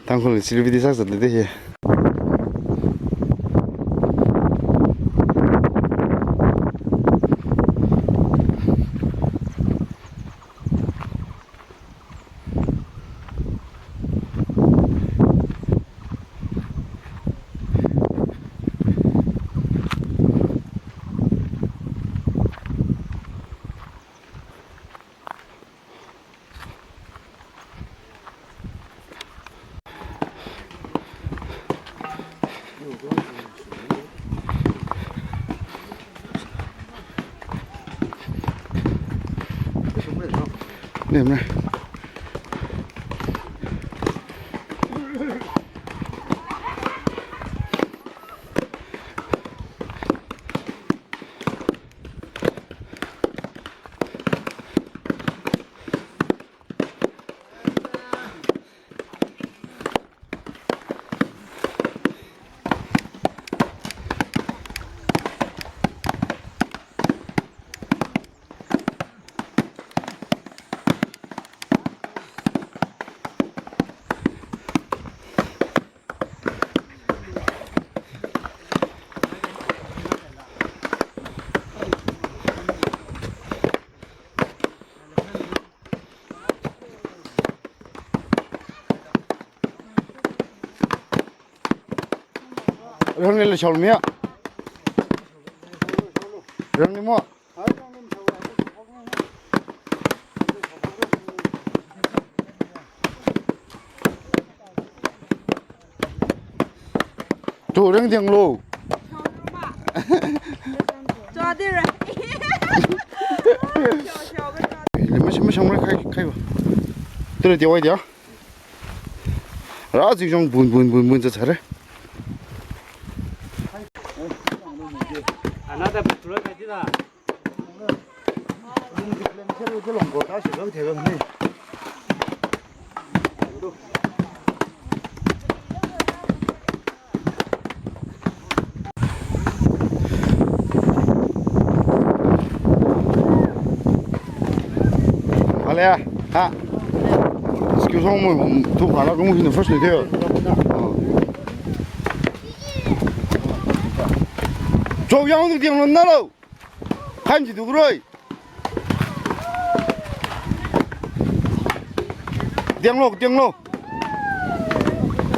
당근 실비디 샀었는데 예. 네, 네. 형님을 젊이야. 형님 뭐? 저 랭쟁로. 抓对了。你们什么上面开吧，这里掉一掉，然后就用bun这才来。 나다 불러 가지다. Allez, ah, excusez-moi, tout par là, comment vous ne faites pas? 저 양들 뛰어는 나로 한지 누구래? 뛰어로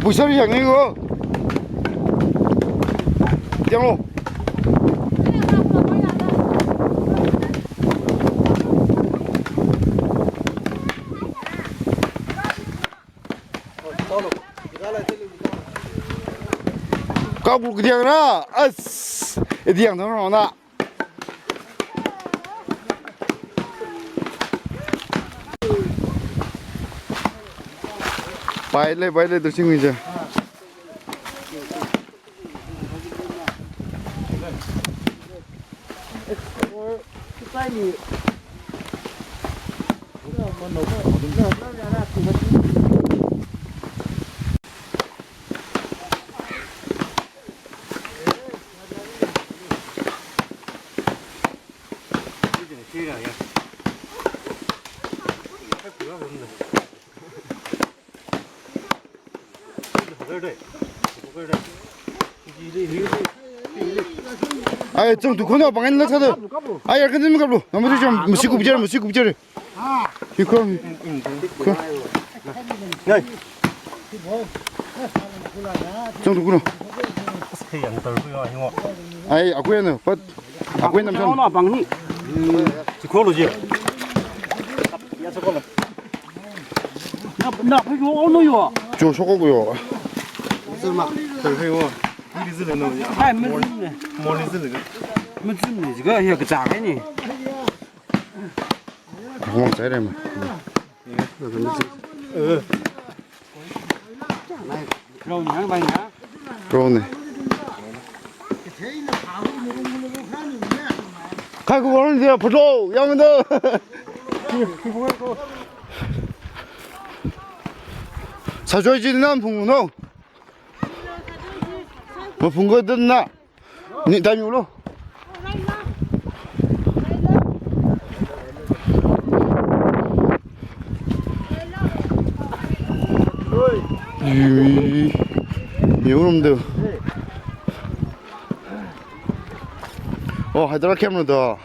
무슨 소리야 이거? 뛰어로 까불 그냥 나 아스 디양 더 나오나 바일레 들 친구 이제 아이 좀 두고나 방에 넣어서 아야 근데 뭐 갑로 나머지 좀 무시고 비자래 이거 좀 두고나 아이 아구에는 아구에 남산 나 방니. 그걸로지. 야 저거는. 나 그거 오너요. 저 소고고요 설마 그래요. 이리즈는 너. 아, 뭐리즈네. 뭐리즈네. 이거 이거 그 작아니. 고망 잘해만 그럼 양반이야. 그러네 가고 오는데요 보조 양은도 사줘야지 난 풍노 뭐 풍거 듣나 니 다니 울어 이놈들 하이드라 캠era다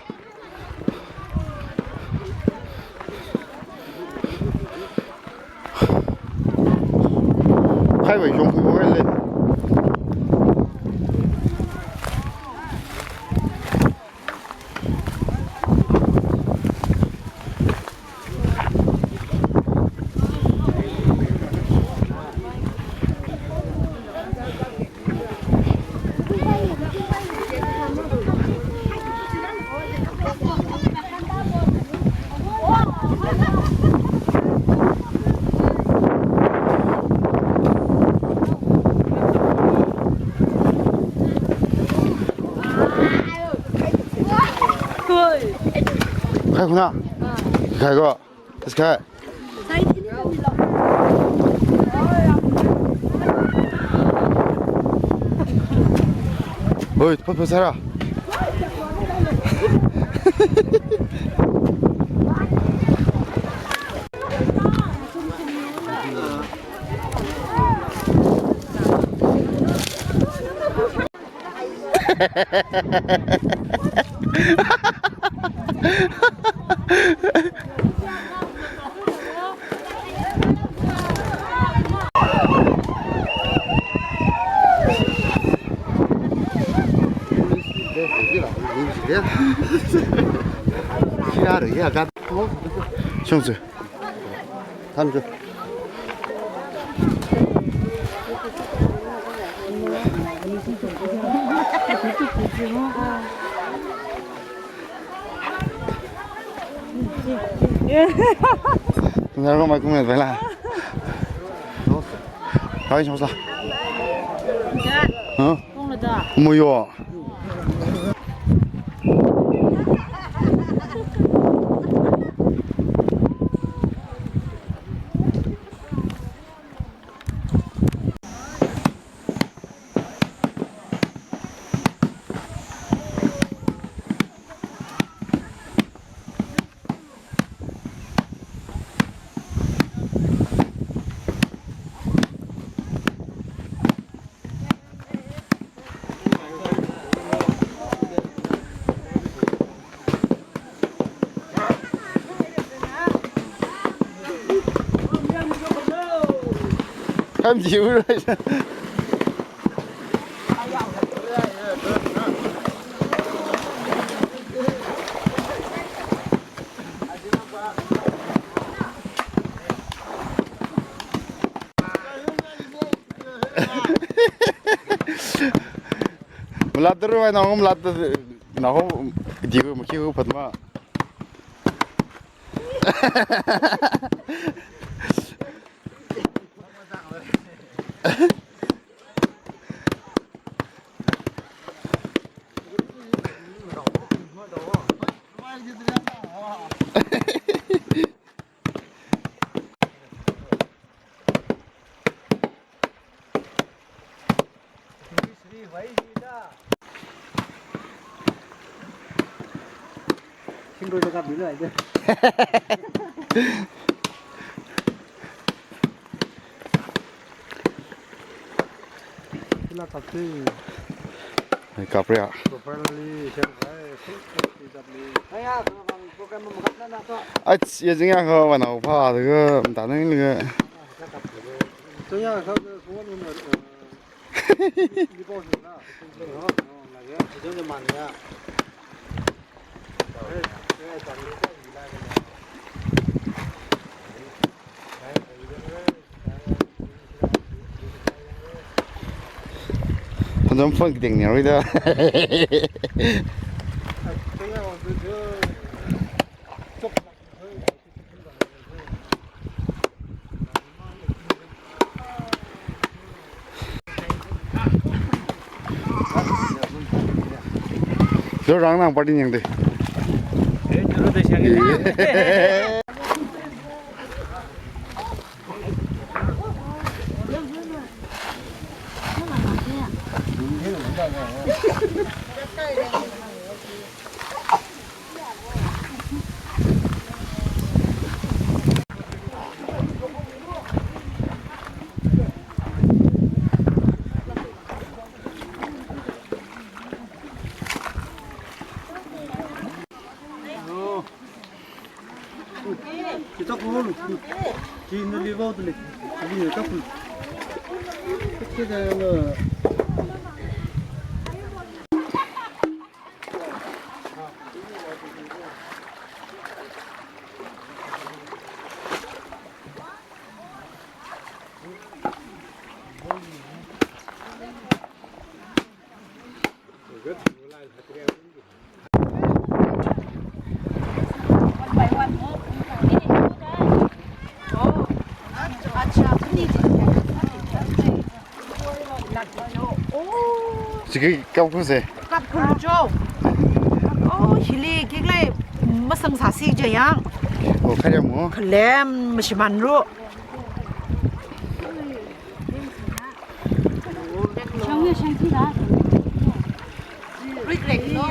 开尾熊不会累开구나开이거 다시 가 어이 퍼퍼 살아 키라르야 가 형수 담줘 내가 말 꾸면 되나? 가기 좀 사. 어? 뭐요? Em chịu rồi. Lát rồi nó không lát nó không chịu mà kêu phật mà. 친구들과 밀어야 돼. Là tập thì Cặp rồi ạ. properly xem cái tập đi. Hay à, program một cách nó đó. 아, 예정에 그 나고 봐. 그 나는 그 저야 그 공원은 리버스나 나게 지정도 많냐. 좀 펀 땡녀이다. 저 랑랑 빠진 양들. 저러다 시작해. Kita pun kini lihat tu ni, ini kita pun kita yang 지금 까부세. 까불죠. 힐리 기글레 무슨 사시저양. 가려 뭐. 클램 무시만루. 정유 생기다. 리그렉노.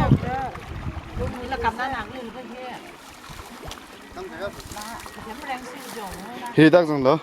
là cầm đá nặng liền thôi kia. 이 딱 정도.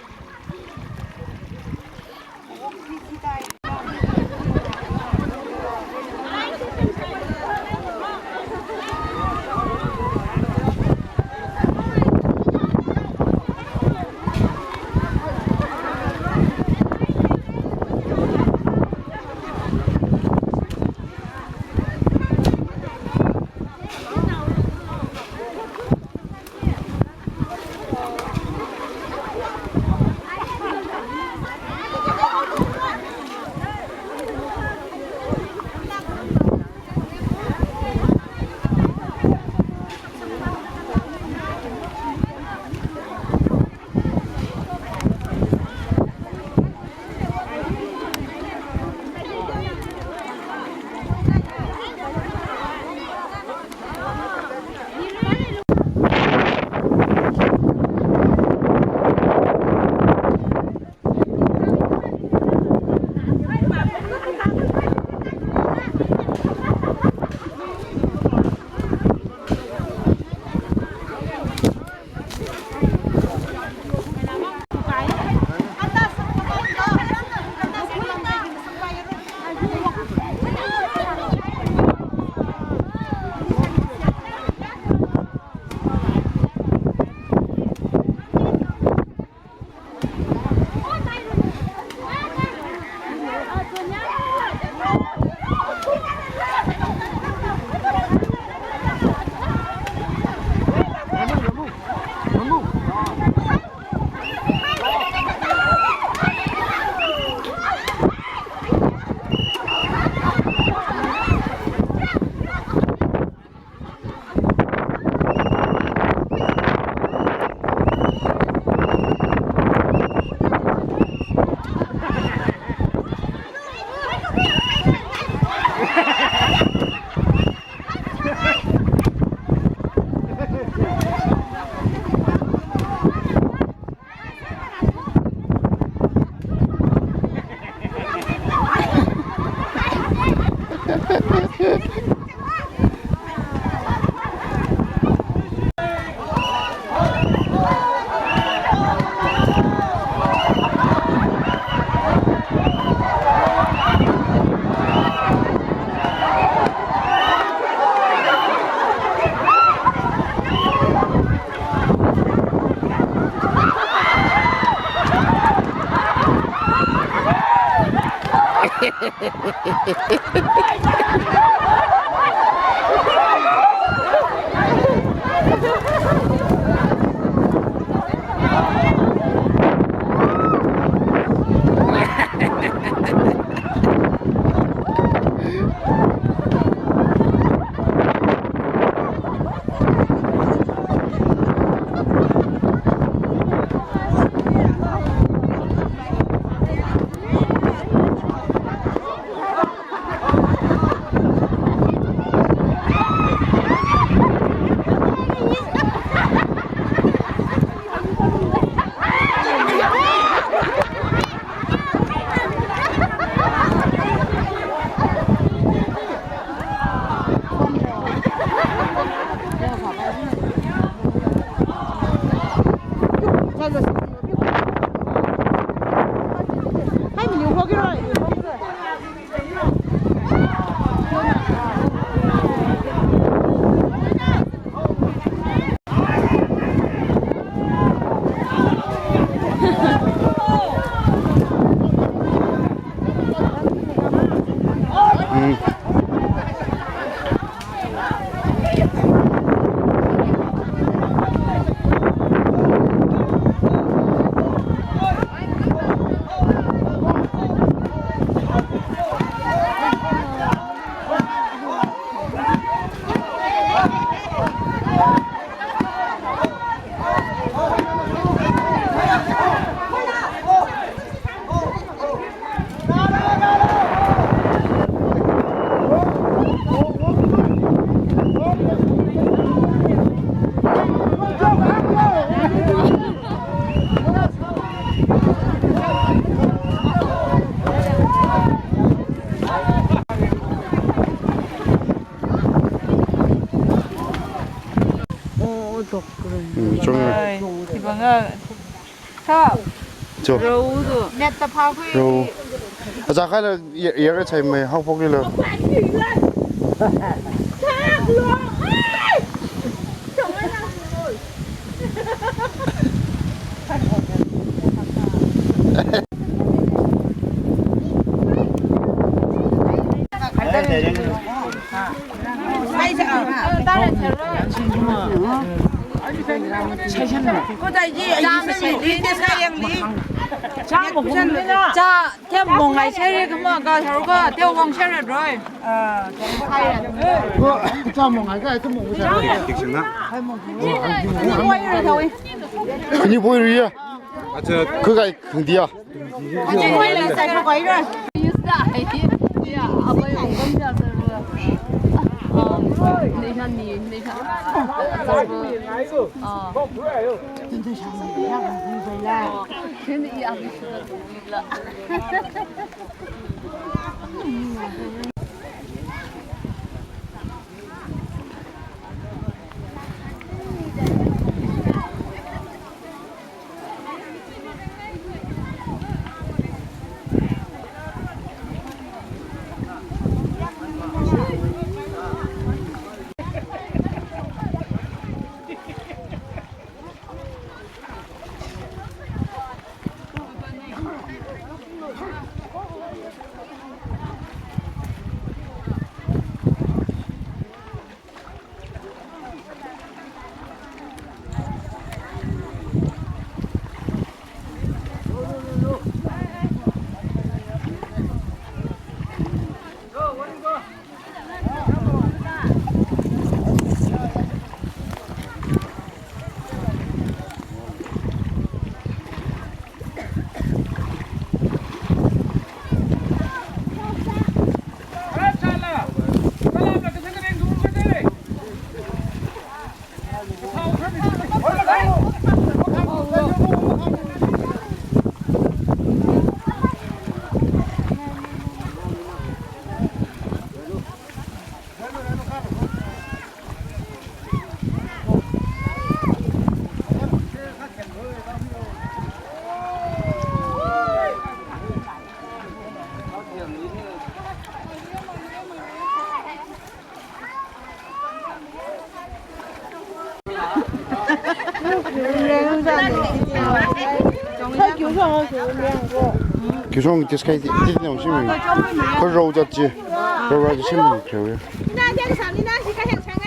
정말 이거는 사 저 로우도 넷다 파고 로 아자 칼라 얘가 차이메 하복리로 다른 제로 자, theo một ngày xe cái mà cái thầu có theo vòng xe rồi. 자 뭔가 그 뭐. 그니 보이리야. 그가 긍디야. quay lại xài không quấy rồi.太久上了，是两个。 교정 디스카이 디디네 오시면 그 로우졌지 로우라지 신문 그래요 你那天个啥？你那是个现成